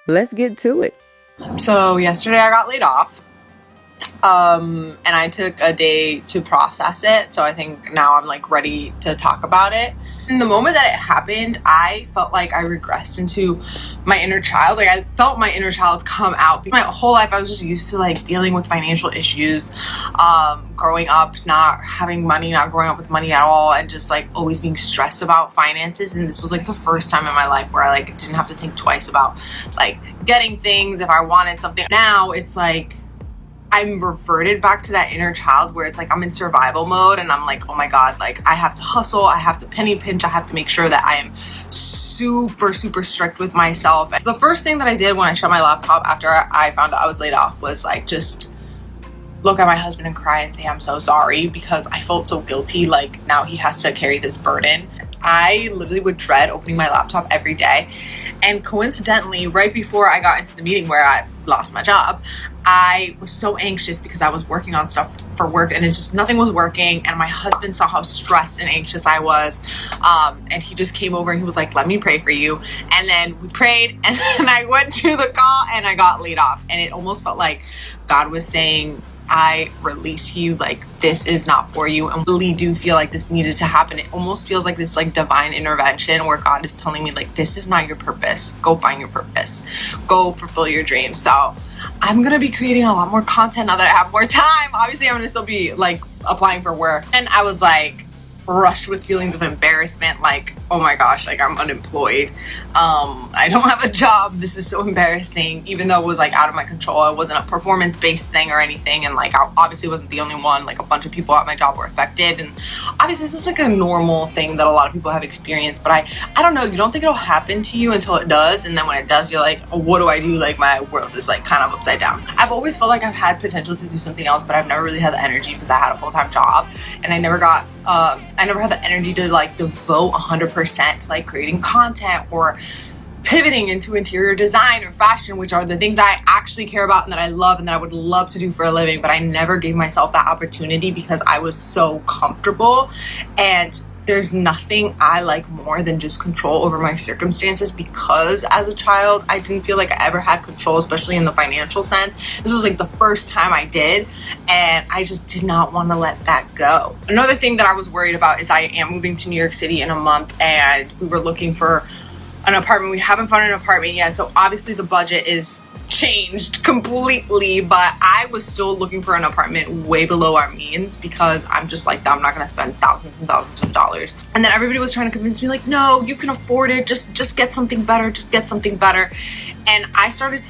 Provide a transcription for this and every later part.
Let's get to it. So yesterday I got laid off. And I took a day to process it. So I think now I'm like ready to talk about it. In the moment that it happened, I felt like I regressed into my inner child. Like I felt my inner child come out. My whole life I was just used to like dealing with financial issues, growing up, not having money, not growing up with money at all, and just like always being stressed about finances. And this was like the first time in my life where I like didn't have to think twice about like getting things if I wanted something. Now it's like I'm reverted back to that inner child where it's like I'm in survival mode and I'm like, oh my God, like I have to hustle, I have to penny pinch, I have to make sure that I am super strict with myself. The first thing that I did when I shut my laptop after I found out I was laid off was like just look at my husband and cry and say I'm so sorry, because I felt so guilty. Like now he has to carry this burden. I literally would dread opening my laptop every day. And coincidentally, right before I got into the meeting where I lost my job, I was so anxious because I was working on stuff for work and it just nothing was working. And my husband saw how stressed and anxious I was. And he just came over and he was like, let me pray for you. And then we prayed and then I went to the call and I got laid off. And it almost felt like God was saying, I release you, like this is not for you. And really do feel like this needed to happen. It almost feels like this like divine intervention where God is telling me like this is not your purpose. Go find your purpose. Go fulfill your dreams. So I'm gonna be creating a lot more content now that I have more time. Obviously I'm gonna still be like applying for work. And I was like rushed with feelings of embarrassment, like oh my gosh, like I'm unemployed, I don't have a job, this is so embarrassing, even though it was like out of my control. It wasn't a performance-based thing or anything, and like I obviously wasn't the only one. Like a bunch of people at my job were affected, and obviously this is like a normal thing that a lot of people have experienced, but I don't know, you don't think it'll happen to you until it does, and then when it does you're like, oh, what do I do? Like my world is like kind of upside down. I've always felt like I've had potential to do something else, but I've never really had the energy because I had a full-time job and I never had the energy to like devote 100% to like creating content or pivoting into interior design or fashion, which are the things I actually care about and that I love and that I would love to do for a living. But I never gave myself that opportunity because I was so comfortable. And there's nothing I like more than just control over my circumstances, because as a child I didn't feel like I ever had control, especially in the financial sense. This was like the first time I did, and I just did not want to let that go. Another thing that I was worried about is I am moving to New York City in a month, and we were looking for an apartment. We haven't found an apartment yet, so obviously the budget is changed completely, but I was still looking for an apartment way below our means because I'm just like that. I'm not gonna spend thousands and thousands of dollars. And then everybody was trying to convince me like, no, you can afford it, just get something better, just get something better. And it started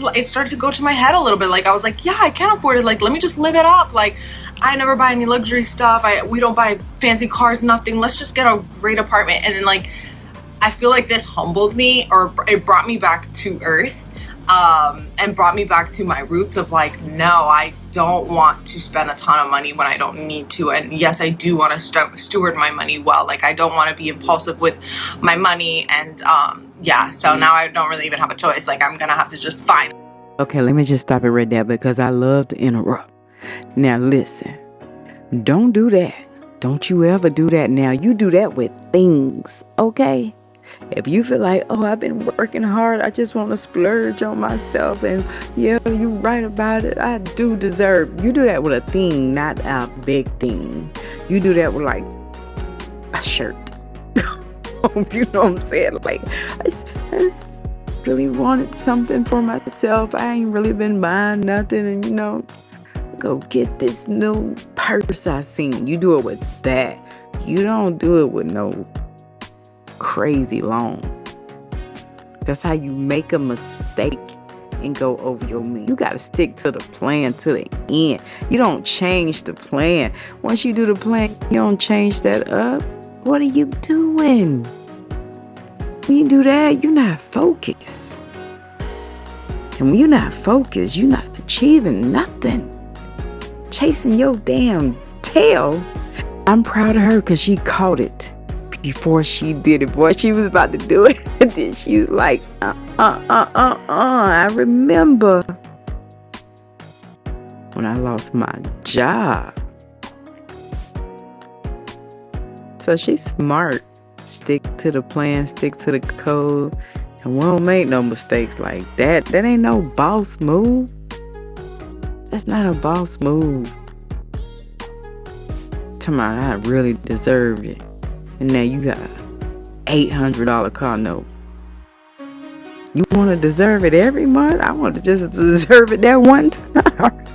to go to my head a little bit. Like I was like, yeah, I can afford it, like let me just live it up. Like I never buy any luxury stuff, we don't buy fancy cars, nothing, let's just get a great apartment. And then like I feel like this humbled me, or it brought me back to earth, and brought me back to my roots of like, no, I don't want to spend a ton of money when I don't need to. And yes, I do want to steward my money well. Like I don't want to be impulsive with my money. And yeah, so now I don't really even have a choice. Like I'm gonna have to just find. Okay, let me just stop it right there because I love to interrupt. Now listen, don't do that. Don't you ever do that. Now you do that with things, okay? If you feel like, oh, I've been working hard, I just want to splurge on myself, and yeah, you're right about it, I do deserve. You do that with a thing, not a big thing. You do that with like a shirt. You know what I'm saying? Like, I just really wanted something for myself. I ain't really been buying nothing, and you know, go get this new purse I seen. You do it with that. You don't do it with no crazy loan. That's how you make a mistake and go over your means. You got to stick to the plan to the end. You don't change the plan. Once you do the plan, you don't change that up. What are you doing? When you do that, you're not focused. And when you're not focused, you're not achieving nothing. Chasing your damn tail. I'm proud of her because she caught it before she did it. Boy, she was about to do it. And then she was like, I remember when I lost my job. So she's smart. Stick to the plan, stick to the code, And we don't make no mistakes like that. That ain't no boss move. That's not a boss move. Tell me, I really deserved it. And now you got an $800 car note. You want to deserve it every month? I want to just deserve it that one time.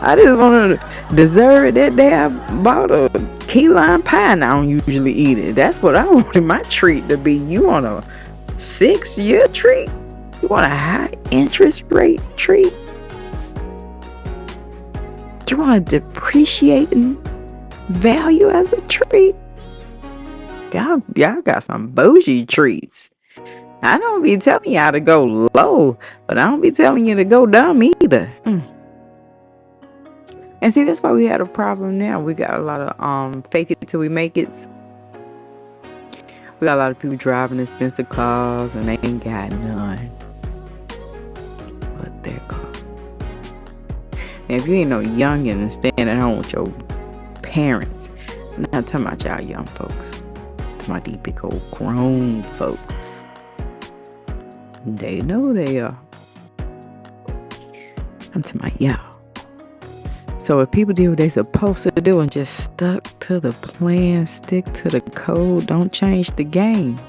I just want to deserve it that day I bought a key lime pie and I don't usually eat it. That's what I wanted my treat to be. You want a 6-year treat? You want a high interest rate treat? You want a depreciating value as a treat? Y'all got some bougie treats. I don't be telling y'all to go low, but I don't be telling you to go dumb either. And see, that's why we had a problem now. We got a lot of fake it till we make it. We got a lot of people driving expensive cars and they ain't got none but their car. Now, if you ain't no youngin' and staying at home with your parents, I'm not talking about y'all young folks. I'm talking about these big old grown folks. They know they are. I'm talking about y'all. So if people do what they supposed to do and just stuck to the plan, stick to the code, don't change the game.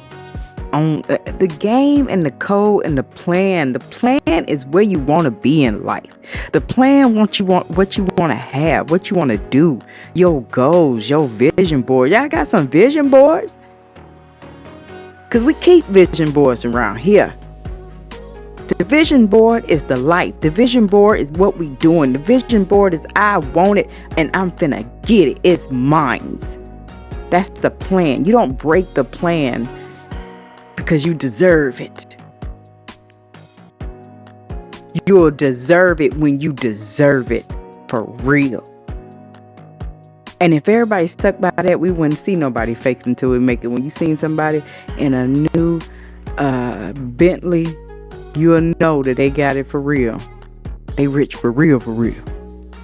On the game and the code and the plan is where you want to be in life. The plan what you want to have, what you want to do, your goals, your vision board. Y'all got some vision boards? Because we keep vision boards around here. The vision board is the life. The vision board is what we doing. The vision board is I want it and I'm finna get it. It's mine. That's the plan. You don't break the plan because you deserve it. You'll deserve it when you deserve it for real. And if everybody stuck by that, we wouldn't see nobody fake until we make it. When you seen somebody in a new Bentley, you'll know that they got it for real. They rich for real, for real.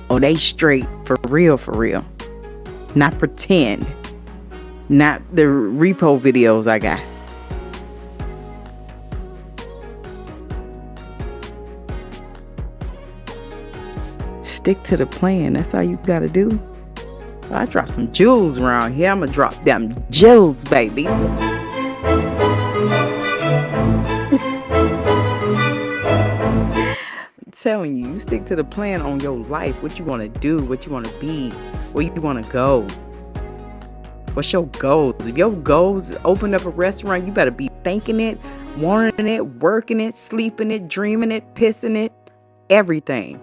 Or they straight for real. Not pretend. Not the repo videos I got. Stick to the plan. That's all you gotta do. I drop some jewels around here. I'm gonna drop them jewels, baby. Telling you stick to the plan on your life, what you want to do, what you want to be, where you want to go. What's your goals? If your goals is open up a restaurant, you better be thinking it, wanting it, working it, sleeping it, dreaming it, pissing it, everything.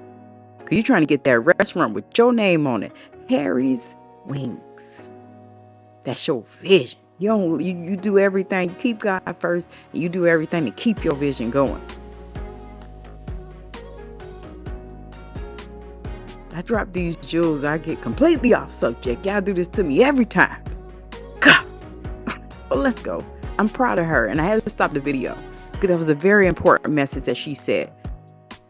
Because you're trying to get that restaurant with your name on it. Harry's Wings. That's your vision. You do everything. You keep God first, and you do everything to keep your vision going. I drop these jewels, I get completely off subject. Y'all do this to me every time. God. Well, let's go. I'm proud of her, and I had to stop the video because that was a very important message that she said.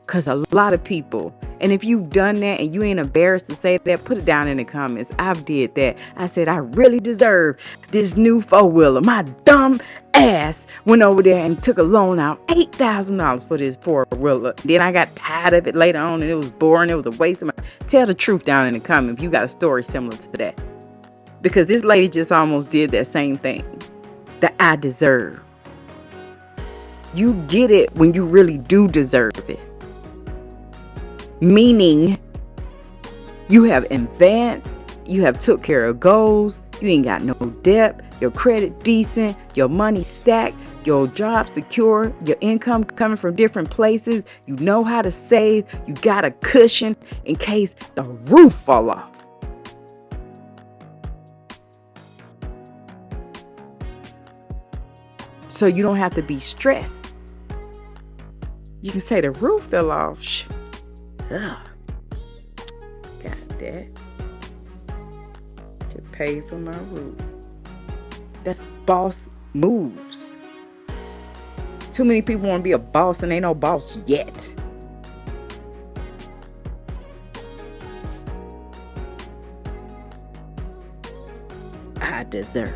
Because a lot of people, and if you've done that and you ain't embarrassed to say that, put it down in the comments. I've did that. I said, I really deserve this new 4-wheeler. My dumb ass went over there and took a loan out, $8,000 for this 4-wheeler. Then I got tired of it later on and it was boring. It was a waste of my... Tell the truth down in the comments if you got a story similar to that. Because this lady just almost did that same thing that I deserve. You get it when you really do deserve it. Meaning, you have advanced, you have took care of goals, you ain't got no debt, your credit decent, your money stacked, your job secure, your income coming from different places, you know how to save, you got a cushion in case the roof fall off. So you don't have to be stressed. You can say the roof fell off. Ugh. Got that to pay for my roof. That's boss moves. Too many people want to be a boss and ain't no boss yet. I deserve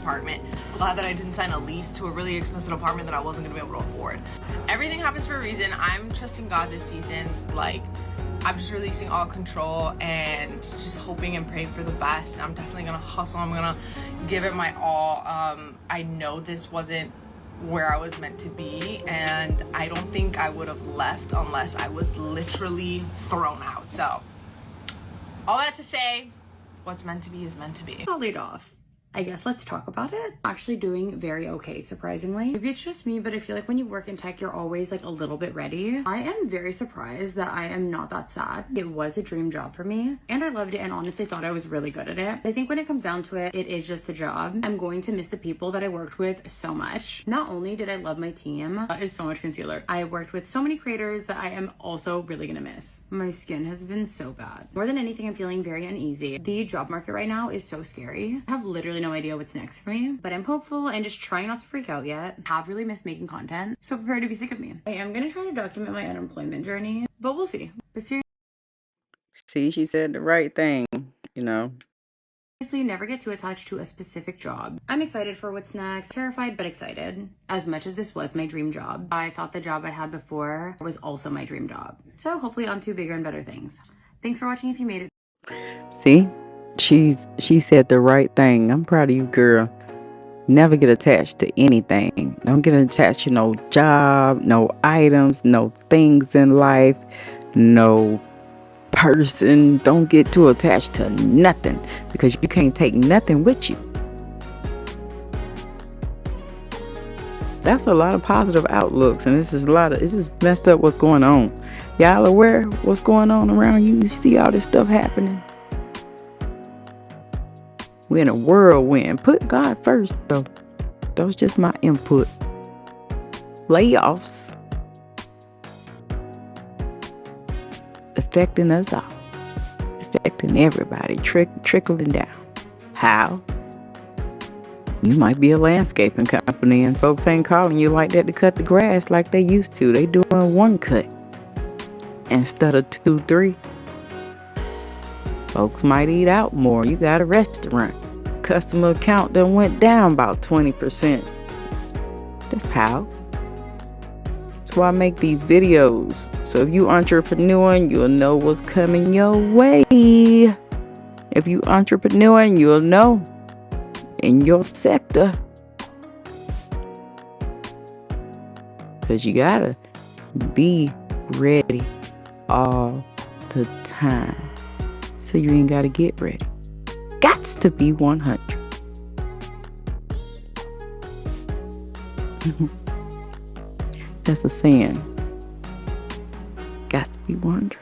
apartment. I'm glad that I didn't sign a lease to a really expensive apartment that I wasn't gonna be able to afford. Everything happens for a reason. I'm trusting God this season. Like, I'm just releasing all control and just hoping and praying for the best. I'm definitely gonna hustle. I'm gonna give it my all. I know this wasn't where I was meant to be, and I don't think I would have left unless I was literally thrown out. So all that to say, what's meant to be is meant to be. Got laid off. I guess let's talk about it. Actually doing very okay, surprisingly. Maybe it's just me, but I feel like when you work in tech, you're always like a little bit ready. I am very surprised that I am not that sad. It was a dream job for me, and I loved it, and honestly thought I was really good at it. I think when it comes down to it, it is just a job. I'm going to miss the people that I worked with so much. Not only did I love my team, that is so much concealer. I worked with so many creators that I am also really gonna miss. My skin has been so bad. More than anything, I'm feeling very uneasy. The job market right now is so scary. I have literally no idea what's next for me, but I'm hopeful and just trying not to freak out yet. I have really missed making content, so prepare to be sick of me. I am gonna try to document my unemployment journey, but we'll see. But See, she said the right thing, you know. seriously, never get too attached to a specific job. I'm excited for what's next, terrified but excited. As much as this was my dream job, I thought the job I had before was also my dream job. So hopefully on to bigger and better things. Thanks for watching if you made it. See, she said the right thing. I'm proud of you, girl. Never get attached to anything. Don't get attached to no job, no items, no things in life, no person. Don't get too attached to nothing, because you can't take nothing with you. That's a lot of positive outlooks, and this is messed up what's going on. Y'all aware what's going on around you? You see all this stuff happening? We're in a whirlwind. Put God first, though. That was just my input. Layoffs affecting us all, affecting everybody, trickling down. How? You might be a landscaping company and folks ain't calling you like that to cut the grass like they used to. They doing one cut instead of 2, 3. Folks might eat out more. You got a restaurant. Customer count done went down about 20%. That's how. That's why I make these videos. So if you entrepreneuring, you'll know what's coming your way. If you entrepreneuring, you'll know in your sector. Because you gotta be ready all the time. So you ain't gotta get ready. Gots to be 100. That's a saying. Gots to be 100.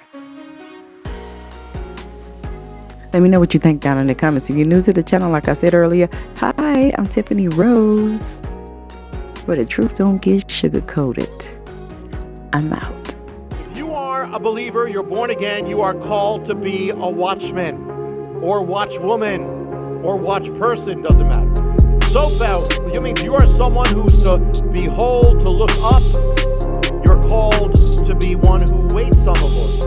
Let me know what you think down in the comments. If you're new to the channel, like I said earlier, hi, I'm Tiffany Rose, where the truth don't get sugar-coated. I'm out. If you are a believer, you're born again, you are called to be a watchman or watchwoman or watch person, doesn't matter. So that means you are someone who's to behold, to look up. You're called to be one who waits on the Lord.